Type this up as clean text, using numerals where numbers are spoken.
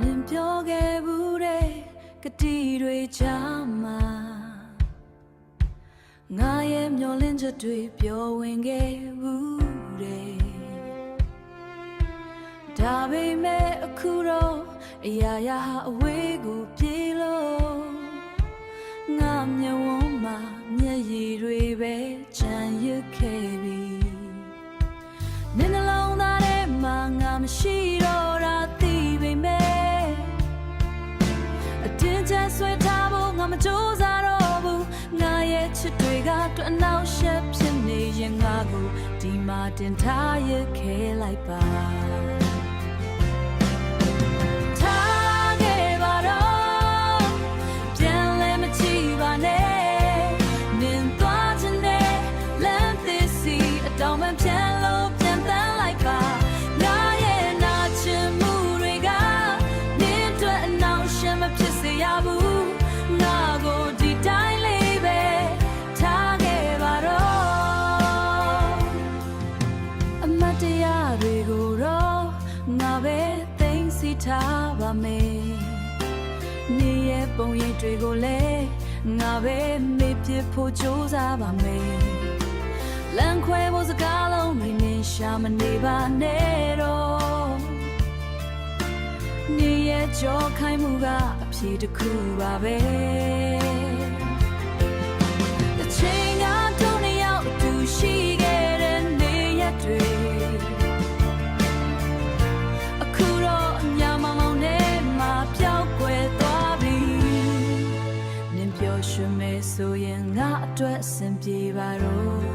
နင်ပြောခဲ့ဘူးတဲ့ကတိတွေချာမှာငါရဲ့မျောလင်းချက်တွေပျော်ဝင်ခဲ့ဘူးတဲ့ဒါပေမဲ့အခုတော့အရာရာဟာအဝေးကိုပြေးလို့ငါမျက်ဝန်းမှာမျက်ရည်တွေပဲချမ်းရခဲ့ပြီနင်နှလုံးသားထဲမှာငါမရှိတော့တာသိပေမဲ့အတင်းချဆွဲထားဖို့ငါမကြိုးစားတော့ဘူးငါရဲ့ချစ်တွေကတွေ့အနောက်ရှက်ဖြစ်နေရင်ငါကိုဒီမှာတင်ထားရခဲ့လိုက်ပါထားပါမယ်နေရဲ့ပုံရိပ်တွေကိုလည်းငါပဲမေ့ပြဖို့ကြိုးစားပါမယ်လမ်းခွဲဖို့စကားလုံးတွေနဲ့ရှာမနေပါနဲ့တော့နေရဲ့ကြောခိုင်းမှုကအဖြစ်တစ်ခုပါပဲအချိန်ကတော့နှစ်ယောက်အတူရှိခဲ့တဲ့နေရက်တွေရွှေမဲဆိုရင်ငါအတွက်အဆင်ပြေပါတော့